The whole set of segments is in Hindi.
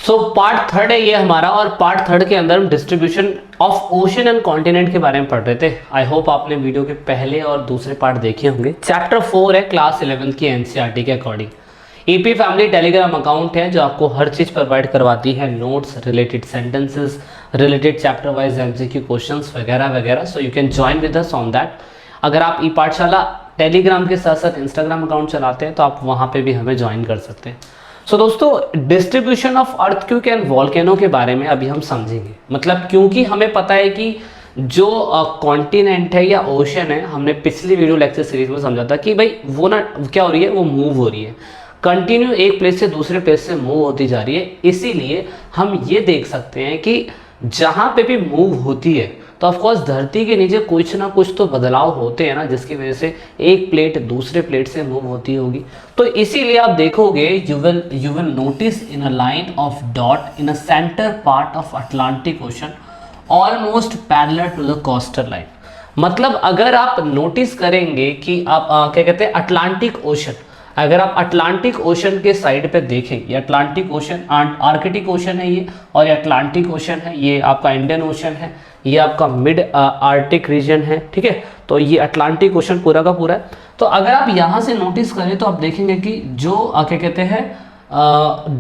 सो पार्ट थर्ड है ये हमारा, और पार्ट थर्ड के अंदर हम distribution of ocean and continent के बारे में पढ़ रहे थे। आई होप आपने वीडियो के पहले और दूसरे पार्ट देखे होंगे। चैप्टर 4 है क्लास 11 की एनसीईआरटी के according. EP family Telegram account है जो आपको हर चीज़ प्रोवाइड करवाती है, notes, related sentences, related chapter wise MCQ questions वगैरह वगैरह। So you can join with us on that. अगर आप ई पाठशाला टेलीग्राम के साथ साथ इंस्टाग्राम अकाउंट चलाते हैं तो आप वहाँ पे भी हमें ज्वाइन कर सकते हैं। सो दोस्तों, distribution of earthquake and volcano के बारे में अभी हम समझेंगे। मतलब क्योंकि हमें पता है कि जो कॉन्टिनेंट है या ओशन है, हमने पिछली वीडियो लेक्चर सीरीज में समझा था कि भाई वो ना क्या हो रही है, वो मूव हो रही है, कंटिन्यू एक प्लेस से दूसरे प्लेस से मूव होती जा रही है। इसीलिए हम ये देख सकते हैं कि जहाँ पे भी मूव होती है तो ऑफकोर्स धरती के नीचे कुछ ना कुछ तो बदलाव होते हैं ना, जिसकी वजह से एक प्लेट दूसरे प्लेट से मूव होती होगी। तो इसीलिए आप देखोगे you will notice in a line of dot in a centre part of Atlantic ocean almost parallel to the coastal line. मतलब अगर आप नोटिस करेंगे कि आप क्या कहते हैं अटलांटिक ओशन, अगर आप अटलांटिक ओशन के साइड पे देखें, ये अटलांटिक ओशन आर्कटिक ओशन है ये, और ये अटलांटिक ओशन है, ये आपका इंडियन ओशन है, ये आपका मिड आर्टिक रीजन है, ठीक है। तो ये अटलांटिक ओशन पूरा का पूरा है। तो अगर आप यहाँ से नोटिस करें तो आप देखेंगे कि जो क्या कहते हैं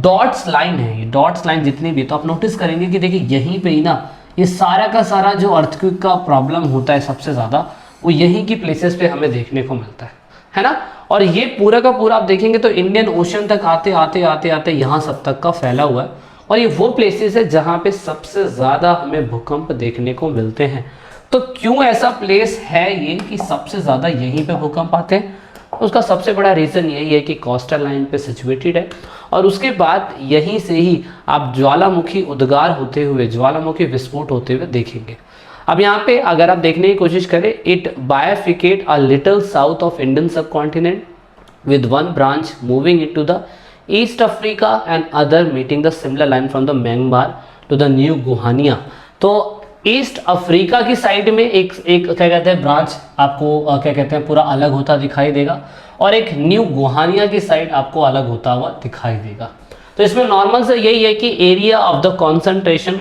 डॉट्स लाइन है, ये डॉट्स लाइन जितनी भी, तो आप नोटिस करेंगे कि देखिए यहीं पे ही ना ये सारा का सारा जो अर्थक्वेक का प्रॉब्लम होता है सबसे ज़्यादा, वो यहीं की प्लेसेस पे हमें देखने को मिलता है ना। और ये पूरा का पूरा आप देखेंगे तो इंडियन ओशन तक आते आते आते आते यहाँ सब तक का फैला हुआ है। और ये वो प्लेसेस है जहाँ पे सबसे ज़्यादा हमें भूकंप देखने को मिलते हैं। तो क्यों ऐसा प्लेस है ये कि सबसे ज़्यादा यहीं पे भूकंप आते हैं? उसका सबसे बड़ा रीज़न यही है कि कोस्टल लाइन पे सिचुएटेड है, और उसके बाद यहीं से ही आप ज्वालामुखी उद्गार होते हुए, ज्वालामुखी विस्फोट होते हुए देखेंगे। अब यहाँ पे अगर आप देखने की कोशिश करें, it bifurcate a little south of Indian subcontinent with one branch moving into the East Africa and other meeting the similar line from the Myanmar to the New Guinea। तो ईस्ट अफ्रीका की साइड में एक क्या कहते हैं ब्रांच आपको क्या कहते हैं पूरा अलग होता दिखाई देगा, और एक न्यू गुहानिया की साइड आपको अलग होता हुआ दिखाई देगा। तो इसमें नॉर्मल से यही है कि area of the concentration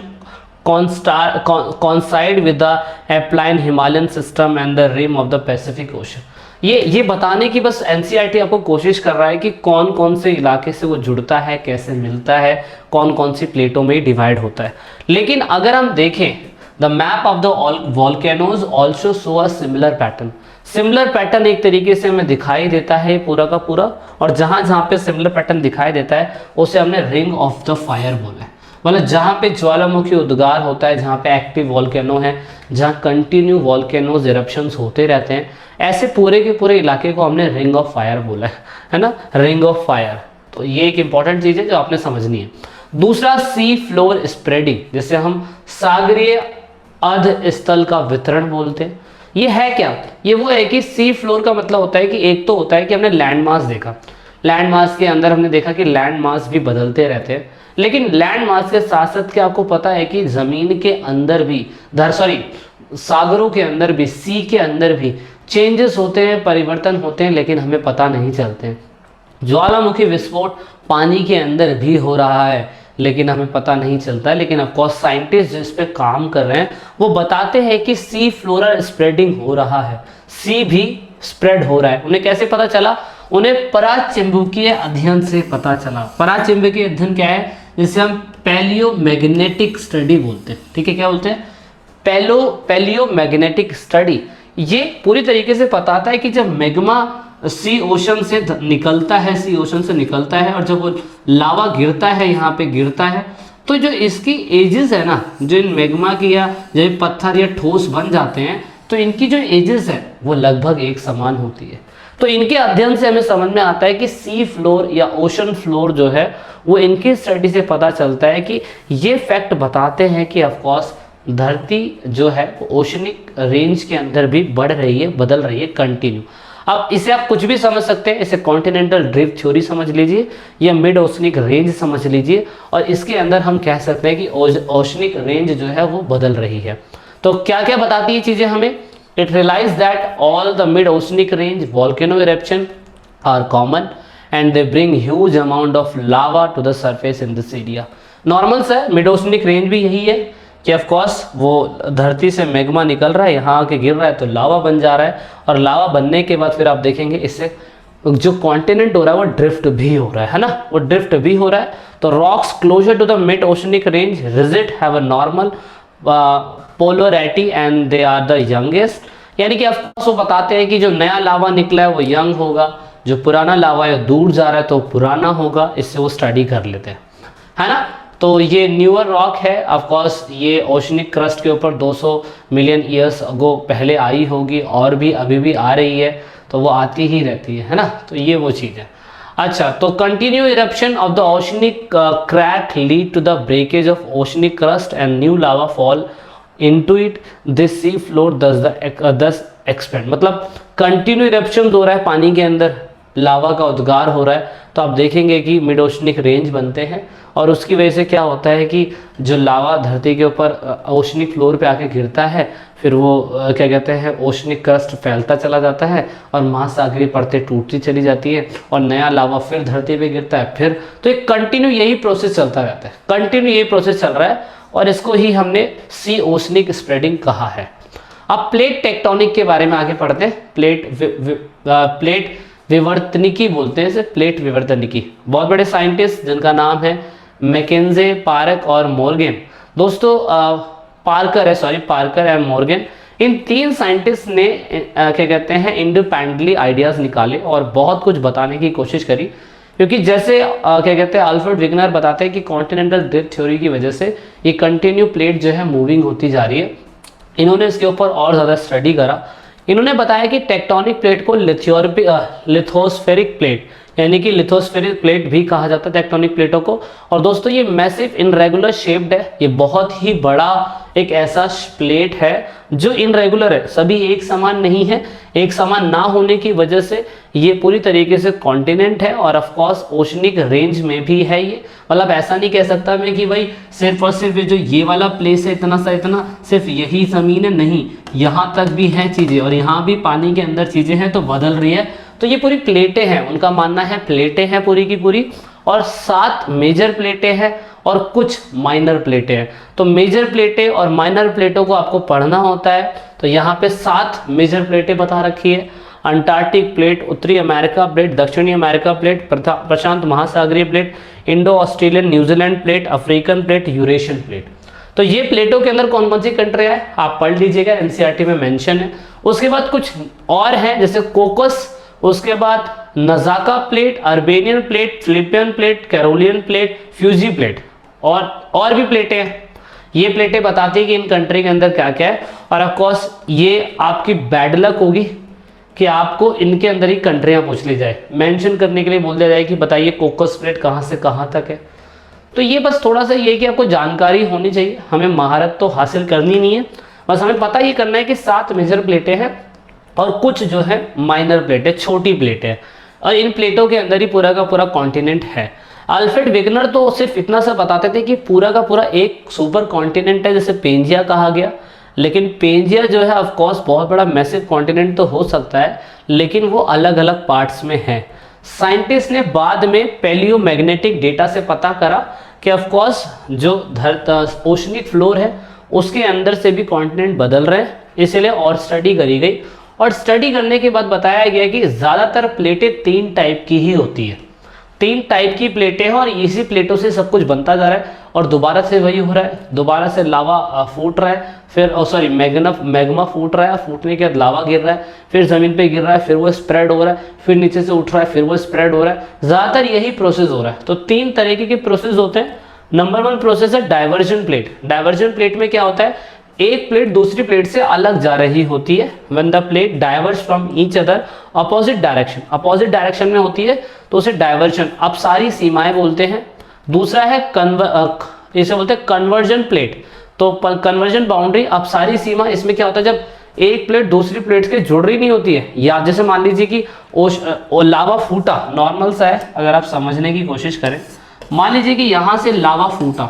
coincide with the Alpine Himalayan system and the rim of the Pacific Ocean। ये बताने की बस एनसीईआरटी आपको कोशिश कर रहा है कि कौन कौन से इलाके से वो जुड़ता है, कैसे मिलता है, कौन कौन सी प्लेटों में डिवाइड होता है। लेकिन अगर हम देखें the map of the volcanoes also show a similar pattern. Similar pattern एक तरीके से हमें दिखाई देता है पूरा का पूरा, और जहाँ जहाँ पे सिमिलर पैटर्न दिखाई देता है उसे हमने रिंग ऑफ द फायर बोला है। मतलब जहाँ पे ज्वालामुखी उद्गार होता है, जहाँ पे एक्टिव वॉल्केनो है, जहाँ कंटिन्यू वॉल्केनोज इरप्शंस होते रहते हैं, ऐसे पूरे के पूरे इलाके को हमने रिंग ऑफ फायर बोला है ना, रिंग ऑफ फायर। तो ये एक इंपॉर्टेंट चीज़ है जो आपने समझनी है। दूसरा सी फ्लोर स्प्रेडिंग, जिसे हम सागरीय अर्ध स्थल का वितरण बोलते हैं। ये है क्या? ये वो है कि सी फ्लोर का मतलब होता है कि एक तो होता है कि हमने लैंड मास देखा, लैंड मास के अंदर हमने देखा कि लैंड मास भी बदलते रहते हैं, लेकिन लैंड मास के साथ साथ क्या आपको पता है कि जमीन के अंदर भी सागरों के अंदर भी, सी के अंदर भी चेंजेस होते हैं, परिवर्तन होते हैं, लेकिन हमें पता नहीं चलते हैं। ज्वालामुखी विस्फोट पानी के अंदर भी हो रहा है, लेकिन हमें पता नहीं चलता है। लेकिन ऑफकोर्स साइंटिस्ट जिस पे काम कर रहे हैं वो बताते हैं कि सी फ्लोरल स्प्रेडिंग हो रहा है, सी भी स्प्रेड हो रहा है। उन्हें कैसे पता चला? उन्हें पराचुंबकीय अध्ययन से पता चला। पराचुंबकीय अध्ययन क्या है? जिसे हम पैलियोमैग्नेटिक स्टडी बोलते हैं, ठीक है। क्या बोलते हैं? पैलियोमैग्नेटिक स्टडी। ये पूरी तरीके से बताता है कि जब मैग्मा सी ओशन से निकलता है, और जब वो लावा गिरता है, यहाँ पे गिरता है, तो जो इसकी एजेस है ना, जो इन मैग्मा की या जब पत्थर या ठोस बन जाते हैं, तो इनकी जो एजेस है वो लगभग एक समान होती है। तो इनके अध्ययन से हमें समझ में आता है कि सी फ्लोर या ओशन फ्लोर जो है वो इनकी स्टडी से पता चलता है कि ये फैक्ट बताते हैं कि ऑफकोर्स धरती जो है वो ओशनिक रेंज के अंदर भी बढ़ रही है, बदल रही है कंटिन्यू। अब इसे आप कुछ भी समझ सकते हैं, इसे कॉन्टिनेंटल ड्रिफ्ट थ्योरी समझ लीजिए या मिड ओशनिक रेंज समझ लीजिए, और इसके अंदर हम कह सकते हैं कि ओशनिक रेंज जो है वो बदल रही है। तो क्या क्या बताती है चीज़ें हमें? It realized that all the mid-oceanic range volcano eruption are common and they bring huge amount of lava to the surface in this area। Normal सा है। मिड ओशनिक रेंज भी यही है कि ऑफ कोर्स वो धरती से मैग्मा निकल रहा है, यहाँ आके गिर रहा है तो लावा बन जा रहा है, और लावा बनने के बाद फिर आप देखेंगे इससे जो कॉन्टिनेंट हो रहा है वो ड्रिफ्ट भी हो रहा है ना, वो ड्रिफ्ट भी हो रहा है। तो rocks closer to the mid oceanic range rigid have a normal polarity and they are the youngest, यानी कि आपको बताते हैं कि जो नया लावा निकला है वो यंग होगा, जो पुराना लावा है दूर जा रहा है तो पुराना होगा। इससे वो स्टडी कर लेते हैं, है ना। तो ये न्यूअर रॉक है, ऑफ कोर्स ये ओशनिक क्रस्ट के ऊपर 200 मिलियन ईयर्स अगो पहले आई होगी, और भी अभी भी आ रही है, तो वो आती ही रहती है ना। तो ये वो चीज़ है। अच्छा, तो continue eruption of the oceanic crack lead to the breakage of oceanic crust and new lava fall into it, this sea floor thus expand. मतलब कंटिन्यू इरप्शन हो रहा है पानी के अंदर, लावा का उद्गार हो रहा है, तो आप देखेंगे कि मिड ओशनिक रेंज बनते हैं, और उसकी वजह से क्या होता है कि जो लावा धरती के ऊपर ओशनिक फ्लोर पे आके गिरता है, फिर वो क्या कहते हैं ओशनिक क्रस्ट फैलता चला जाता है, और महासागरीय परतें टूटती चली जाती है, और नया लावा फिर धरती पे गिरता है फिर। तो एक कंटिन्यू यही प्रोसेस चलता रहता है, कंटिन्यू यही प्रोसेस चल रहा है, और इसको ही हमने सी ओशनिक स्प्रेडिंग कहा है। अब प्लेट टेक्टोनिक के बारे में आगे पढ़ते हैं। प्लेट विवर्तनिकी बोलते हैं इसे, प्लेट विवर्तनिकी। बहुत बड़े साइंटिस्ट जिनका नाम है मैकेंजे, पार्क और मॉर्गन। दोस्तों पार्कर एंड मॉर्गन, इन तीन साइंटिस्ट ने क्या कहते हैं इंडिपेंडेंटली आइडियाज निकाले और बहुत कुछ बताने की कोशिश करी, क्योंकि जैसे क्या कहते हैं अल्फ्रेड विग्नर बताते हैं कि कॉन्टिनेंटल ड्रिफ्ट थ्योरी की वजह से ये कंटिन्यू प्लेट जो है मूविंग होती जा रही है। इन्होंने इसके ऊपर और ज़्यादा स्टडी करा। इन्होंने बताया कि टेक्टोनिक प्लेट को लिथोस्फेरिक प्लेट, यानी कि लिथोस्फेरिक प्लेट भी कहा जाता है टेक्टोनिक प्लेटों को। और दोस्तों ये मैसिव इनरेगुलर शेप्ड है, ये बहुत ही बड़ा एक ऐसा प्लेट है जो इनरेगुलर है, सभी एक समान नहीं है। एक समान ना होने की वजह से ये पूरी तरीके से कॉन्टिनेंट है, और ऑफ कोर्स ओशनिक रेंज में भी है ये। मतलब ऐसा नहीं कह सकता मैं कि भाई सिर्फ और सिर्फ जो ये वाला प्लेस है इतना सा इतना सिर्फ यही ज़मीन है, नहीं, यहाँ तक भी हैं चीज़ें, और यहाँ भी पानी के अंदर चीज़ें हैं तो बदल रही है। तो ये पूरी प्लेटें हैं, उनका मानना है प्लेटें हैं पूरी की पूरी, और 7 मेजर प्लेटें हैं और कुछ माइनर प्लेटें हैं। तो मेजर प्लेटें और माइनर प्लेटों को आपको पढ़ना होता है। तो यहाँ पे 7 मेजर प्लेटें बता रखी है। अंटार्कटिक प्लेट, उत्तरी अमेरिका प्लेट, दक्षिणी अमेरिका प्लेट, प्रशांत महासागरीय plate, Indo Australian New Zealand plate, African plate, Eurasian plate. तो ये प्लेटों के अंदर कौन कौन सी कंट्री है आप पढ़ लीजिएगा, एनसीईआरटी में मेंशन है। उसके बाद कुछ और हैं जैसे कोकस, उसके बाद Nazca plate, Armenian plate, Philippine plate, Caroline plate, Fiji plate, और भी प्लेटें हैं। ये प्लेटें बताती है कि इन कंट्री के अंदर क्या क्या है। और ऑफ कोर्स ये आपकी बैड लक होगी कि आपको इनके अंदर ही कंट्रियां पूछ ली जाए, मेंशन करने के लिए बोल दिया जाए कि बताइए कोकस प्लेट कहाँ से कहाँ तक है। तो ये बस थोड़ा सा ये कि आपको जानकारी होनी चाहिए, हमें महारत तो हासिल करनी नहीं है, बस हमें पता ये करना है कि 7 मेजर प्लेटें हैं और कुछ जो है माइनर प्लेटें, छोटी प्लेटें, और इन प्लेटों के अंदर ही पूरा का पूरा कॉन्टिनेंट है। अल्फ्रेड विग्नर तो सिर्फ इतना सा बताते थे कि पूरा का पूरा एक सुपर कॉन्टिनेंट है, जैसे पेंजिया कहा गया। लेकिन पेंजिया जो है ऑफ कोर्स बहुत बड़ा मैसिव कॉन्टिनेंट तो हो सकता है, लेकिन वो अलग अलग पार्ट्स में है। साइंटिस्ट ने बाद में पैलियोमैग्नेटिक डेटा से पता करा कि ऑफ कोर्स जो ओशनिक फ्लोर है उसके अंदर से भी कॉन्टिनेंट बदल रहे हैं, इसलिए और स्टडी करी गई। और स्टडी करने के बाद बताया गया कि ज़्यादातर प्लेटें 3 टाइप की ही होती है, 3 टाइप की प्लेटें हैं, और इसी प्लेटों से सब कुछ बनता जा रहा है। और दोबारा से वही हो रहा है, दोबारा से लावा फूट रहा है, फिर मैग्मा फूट रहा है, फूटने के बाद लावा गिर रहा है, फिर ज़मीन पे गिर रहा है, फिर वो स्प्रेड हो रहा है, फिर नीचे से उठ रहा है, फिर वो स्प्रेड हो रहा है। ज़्यादातर यही प्रोसेस हो रहा है। तो 3 तरीके के प्रोसेस होते हैं। नंबर 1 प्रोसेस है डाइवर्जन प्लेट। डाइवर्जन प्लेट में क्या होता है, एक प्लेट दूसरी प्लेट से अलग जा रही होती है। When the plate diverge from each other opposite direction में होती है तो उसे डाइवर्जन, अब सारी सीमाएं बोलते हैं। दूसरा है इसे बोलते हैं कन्वर्जन प्लेट। तो कन्वर्जन बाउंड्री, अब सारी सीमा, इसमें क्या होता है जब एक प्लेट दूसरी प्लेट के जुड़ रही नहीं होती है, या जैसे मान लीजिए कि लावा फूटा, नॉर्मल सा है अगर आप समझने की कोशिश करें। मान लीजिए कि यहाँ से लावा फूटा,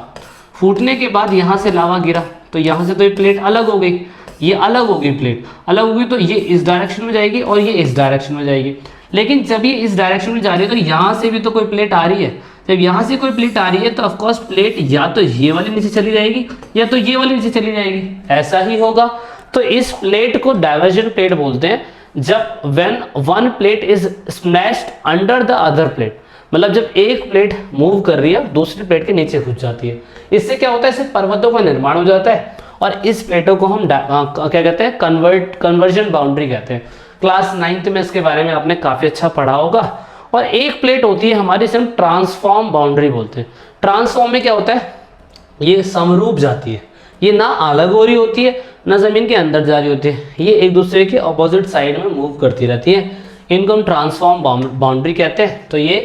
फूटने के बाद यहाँ से लावा गिरा, तो यहाँ से तो ये प्लेट अलग हो गई, ये अलग हो गई, प्लेट अलग हो गई, तो ये इस डायरेक्शन में जाएगी और ये इस डायरेक्शन में जाएगी। लेकिन जब ये इस डायरेक्शन में जा रही है तो यहाँ से भी तो कोई प्लेट आ रही है, जब यहाँ से कोई प्लेट आ रही है तो ऑफकोर्स प्लेट या तो ये वाली नीचे चली जाएगी या तो ये वाली नीचे चली जाएगी, ऐसा ही होगा। तो इस प्लेट को डाइवर्जन प्लेट बोलते हैं जब when one plate is smashed under the other plate, मतलब जब एक प्लेट मूव कर रही है दूसरी प्लेट के नीचे घुस जाती है। इससे क्या होता है, इससे पर्वतों का निर्माण हो जाता है और इस प्लेटों को हम क्या कहते हैं, कन्वर्जन बाउंड्री कहते हैं। क्लास 9th में इसके बारे में आपने काफी अच्छा पढ़ा होगा। और एक प्लेट होती है हमारी, इसे हम ट्रांसफॉर्म बाउंड्री बोलते हैं। ट्रांसफॉर्म में क्या होता है, ये समरूप जाती है, ये ना अलग हो रही होती है ना जमीन के अंदर जा रही होती है, ये एक दूसरे के ऑपोजिट साइड में मूव करती रहती है। इनको हम ट्रांसफॉर्म बाउंड्री कहते हैं। तो ये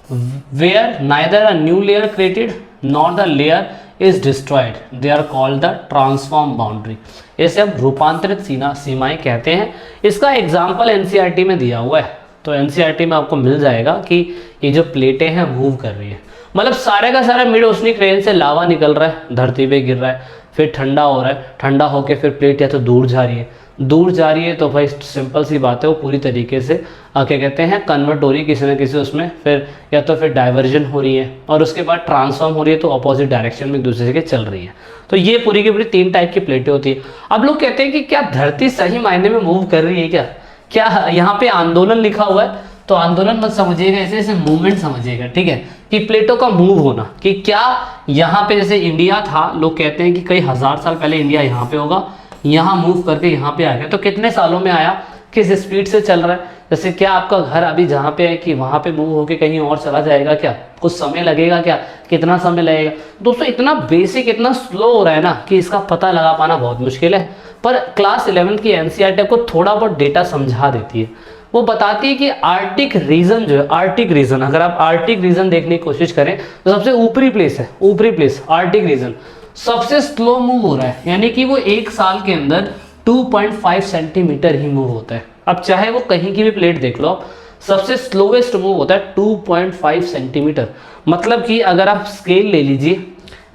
where neither a new layer created not the layer is destroyed they are called the transform boundary. इसे हम रूपांतरित सीमाएं कहते हैं। इसका एग्जाम्पल एनसीईआरटी में दिया हुआ है, तो एनसीईआरटी में आपको मिल जाएगा कि ये जो प्लेटें हैं मूव कर रही है, मतलब सारे का सारा मिड ओशनिक रेंज से लावा निकल रहा है, धरती पे गिर रहा है, फिर ठंडा हो रहा है, ठंडा होके फिर प्लेट या तो दूर जा रही है, दूर जा रही है तो भाई सिंपल सी बात है वो पूरी तरीके से क्या कहते हैं कन्वर्ट हो रही है किसी न किसी उसमें, फिर या तो फिर डाइवर्जन हो रही है और उसके बाद ट्रांसफॉर्म हो रही है तो अपोजिट डायरेक्शन में एक दूसरे के चल रही है। तो ये पूरी की पूरी 3 टाइप की प्लेटें होती है। अब लोग कहते हैं कि क्या धरती सही मायने में मूव कर रही है क्या, क्या यहाँ पे आंदोलन लिखा हुआ है, तो आंदोलन मत समझिएगा, ऐसे मूवमेंट समझिएगा, ठीक है, कि प्लेटों का मूव होना, कि क्या यहाँ पे जैसे इंडिया था, लोग कहते हैं कि कई हजार साल पहले इंडिया यहाँ पे होगा, यहाँ मूव करके यहाँ पे आ गया, तो कितने सालों में आया, किस स्पीड से चल रहा है। जैसे क्या आपका घर अभी जहाँ पे है कि वहाँ पे मूव होके कहीं और चला जाएगा क्या, कुछ समय लगेगा क्या, कितना समय लगेगा। दोस्तों इतना बेसिक इतना स्लो हो रहा है ना कि इसका पता लगा पाना बहुत मुश्किल है। पर क्लास 11th की एनसीईआरटी को थोड़ा बहुत डेटा समझा देती है। वो बताती है कि आर्टिक रीजन जो है, आर्टिक रीजन, अगर आप आर्टिक रीजन देखने की कोशिश करें तो सबसे ऊपरी प्लेस है, ऊपरी प्लेस आर्टिक रीजन सबसे स्लो मूव हो रहा है, यानी कि वो एक साल के अंदर 2.5 सेंटीमीटर ही मूव होता है। अब चाहे वो कहीं की भी प्लेट देख लो, सबसे स्लोवेस्ट मूव होता है 2.5 सेंटीमीटर। मतलब कि अगर आप स्केल ले लीजिए,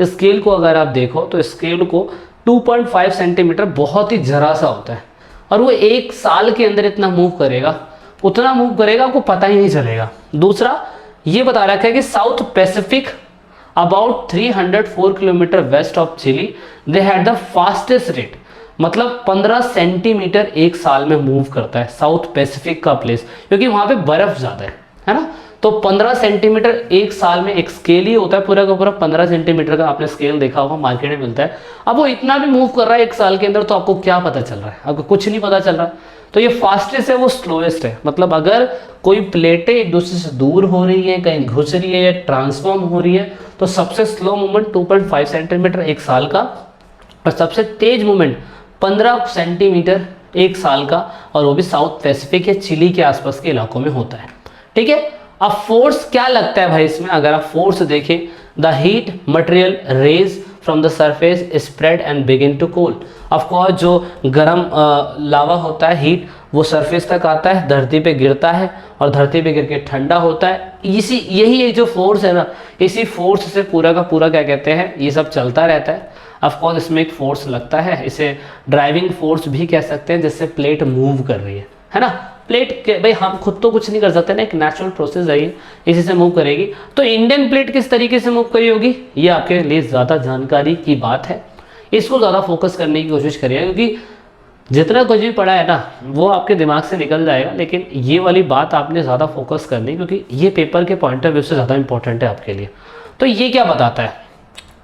स्केल को अगर आप देखो तो स्केल को 2.5 सेंटीमीटर बहुत ही जरा सा होता है और वो एक साल के अंदर इतना मूव करेगा, उतना मूव करेगा आपको पता ही नहीं चलेगा। दूसरा ये बता रखा है कि South Pacific about 304 kilometre west of Chile they had the fastest rate, मतलब 15 सेंटीमीटर एक साल में मूव करता है साउथ पैसिफिक का प्लेस, क्योंकि वहां पे बर्फ ज्यादा है ना। तो 15 सेंटीमीटर एक साल में, एक स्केल ही होता है पूरा का पूरा 15 सेंटीमीटर का, आपने स्केल देखा होगा मार्केट में मिलता है। अब वो इतना भी मूव कर रहा है एक साल के अंदर, तो आपको क्या पता चल रहा है, आपको कुछ नहीं पता चल रहा है। तो ये फास्टेस्ट है, वो स्लोएस्ट है। मतलब अगर कोई प्लेटें एक दूसरे से दूर हो रही है, कहीं घुस रही है या ट्रांसफॉर्म हो रही है, तो सबसे स्लो मूवमेंट 2.5 सेंटीमीटर एक साल का और सबसे तेज मूवमेंट 15 सेंटीमीटर एक साल का, और वो भी साउथ पैसिफिक या चिली के आसपास के इलाकों में होता है। ठीक है, अब फोर्स क्या लगता है भाई इसमें, अगर आप फोर्स देखें, the heat material raise from the surface spread and begin to cool. Of course जो गर्म लावा होता है, हीट, वो सरफेस तक आता है, धरती पे गिरता है और धरती पे गिर के ठंडा होता है। यही एक जो फोर्स है ना, इसी फोर्स से पूरा का पूरा क्या कहते हैं ये सब चलता रहता है। ऑफकोर्स इसमें एक फोर्स लगता है, इसे ड्राइविंग फोर्स भी कह सकते हैं, जिससे प्लेट मूव कर रही है ना। प्लेट के भाई हम खुद तो कुछ नहीं कर सकते ना, एक नेचुरल प्रोसेस है ये, इसी से मूव करेगी। तो इंडियन प्लेट किस तरीके से मूव करी होगी, ये आपके लिए ज़्यादा जानकारी की बात है, इसको ज़्यादा फोकस करने की कोशिश करिए, क्योंकि जितना कुछ भी पढ़ा है ना वो आपके दिमाग से निकल जाएगा, लेकिन ये वाली बात आपने ज़्यादा फोकस करनी, क्योंकि ये पेपर के पॉइंट ऑफ व्यू से ज़्यादा इंपॉर्टेंट है आपके लिए। तो ये क्या बताता है,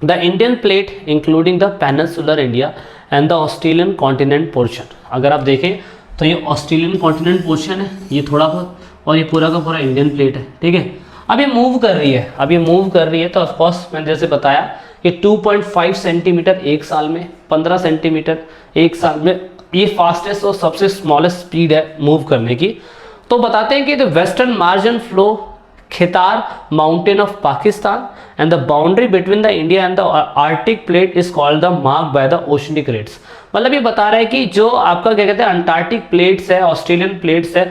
the Indian plate including the peninsular India and the Australian continent portion. अगर आप देखें तो ये ऑस्ट्रेलियन कॉन्टिनेंट पोर्शन है, ये थोड़ा बहुत, और ये पूरा का पूरा इंडियन प्लेट है। ठीक है, अब ये मूव कर रही है, तो ऑफकोर्स मैंने जैसे बताया कि 2.5 सेंटीमीटर एक साल में, 15 सेंटीमीटर एक साल में, ये फास्टेस्ट और सबसे स्मॉलेस्ट स्पीड है मूव करने की। तो बताते हैं कि the western margin flow Kirthar mountain of Pakistan and the boundary between the India and the Arctic plate is called the mark by the oceanic rates. मतलब ये बता रहा है कि जो आपका क्या कहते हैं अंटार्कटिक प्लेट्स है, ऑस्ट्रेलियन प्लेट्स है,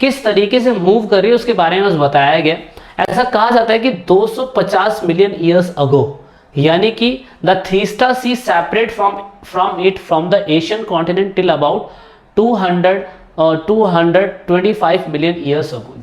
किस तरीके से मूव कर रही है उसके बारे में बताया गया। ऐसा कहा जाता है कि 250 मिलियन ईयर्स अगो, यानी कि the Tethys sea separate from the Asian continent till about 200 225 million years ago,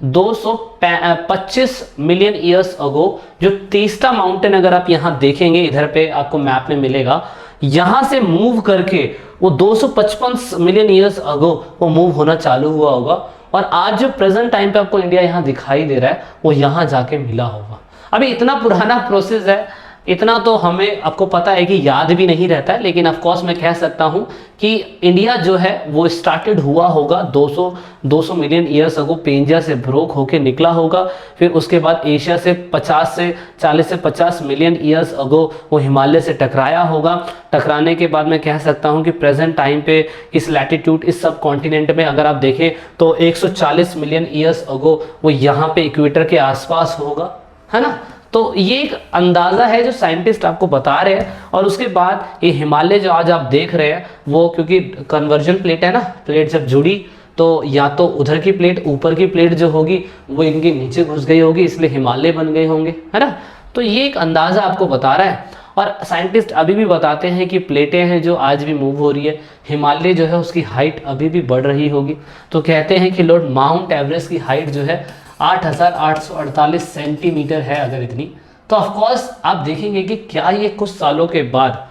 225 million years ago जो तीस्ता माउंटेन, अगर आप यहाँ देखेंगे, इधर पे आपको मैप में मिलेगा, यहां से मूव करके वो 255 मिलियन ईयर्स अगो वो मूव होना चालू हुआ होगा, और आज जो प्रेजेंट टाइम पे आपको इंडिया यहाँ दिखाई दे रहा है वो यहाँ जाके मिला होगा। अभी इतना पुराना प्रोसेस है, इतना तो हमें, आपको पता है कि याद भी नहीं रहता है, लेकिन ऑफ कोर्स मैं कह सकता हूँ कि इंडिया जो है वो स्टार्टेड हुआ होगा 200 मिलियन ईयर्स अगो, पेंजिया से ब्रोक होके निकला होगा, फिर उसके बाद एशिया से 40 से 50 मिलियन ईयर्स अगो वो हिमालय से टकराया होगा। टकराने के बाद मैं कह सकता हूँ कि प्रेजेंट टाइम पे इस लैटिट्यूड, इस सब कॉन्टिनेंट में अगर आप देखें तो 140 मिलियन ईयर्स अगो वो यहाँ पे इक्वेटर के आसपास होगा, है ना। तो ये एक अंदाज़ा है जो साइंटिस्ट आपको बता रहे हैं। और उसके बाद ये हिमालय जो आज आप देख रहे हैं वो, क्योंकि कन्वर्जन प्लेट है ना, प्लेट जब जुड़ी तो या तो उधर की प्लेट, ऊपर की प्लेट जो होगी वो इनके नीचे घुस गई होगी, इसलिए हिमालय बन गए होंगे, है ना। तो ये एक अंदाज़ा आपको बता रहा है। और साइंटिस्ट अभी भी बताते हैं कि प्लेटें हैं जो आज भी मूव हो रही है, हिमालय जो है उसकी हाइट अभी भी बढ़ रही होगी। तो कहते हैं कि लॉर्ड माउंट एवरेस्ट की हाइट जो है 8,848 सेंटीमीटर है अगर इतनी। तो ऑफकोर्स आप देखेंगे कि क्या ये कुछ सालों के बाद,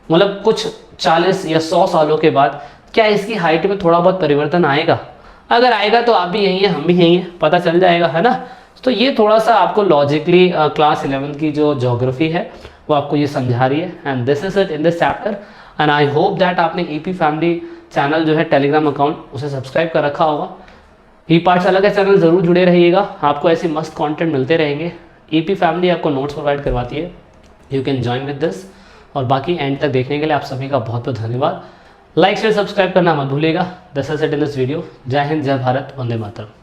मतलब कुछ 40 या 100 सालों के बाद, क्या इसकी हाइट में थोड़ा बहुत परिवर्तन आएगा? अगर आएगा तो आप भी यही हैं, हम भी यही हैं, पता चल जाएगा, है ना। तो ये थोड़ा सा आपको लॉजिकली क्लास 11 की जो ज्योग्राफी है वो आपको ये समझा रही है। And this is it in this chapter, and I hope that आपने ईपी फैमिली चैनल जो है टेलीग्राम अकाउंट उसे सब्सक्राइब कर रखा होगा। ई पाठशाला का चैनल ज़रूर जुड़े रहिएगा, आपको ऐसे मस्त कंटेंट मिलते रहेंगे। ईपी फैमिली आपको नोट्स प्रोवाइड करवाती है, you can join with this. और बाकी एंड तक देखने के लिए आप सभी का बहुत बहुत धन्यवाद। लाइक शेयर सब्सक्राइब करना मत भूलिएगा। This is it in this video. जय हिंद, जय भारत, वंदे मातरम।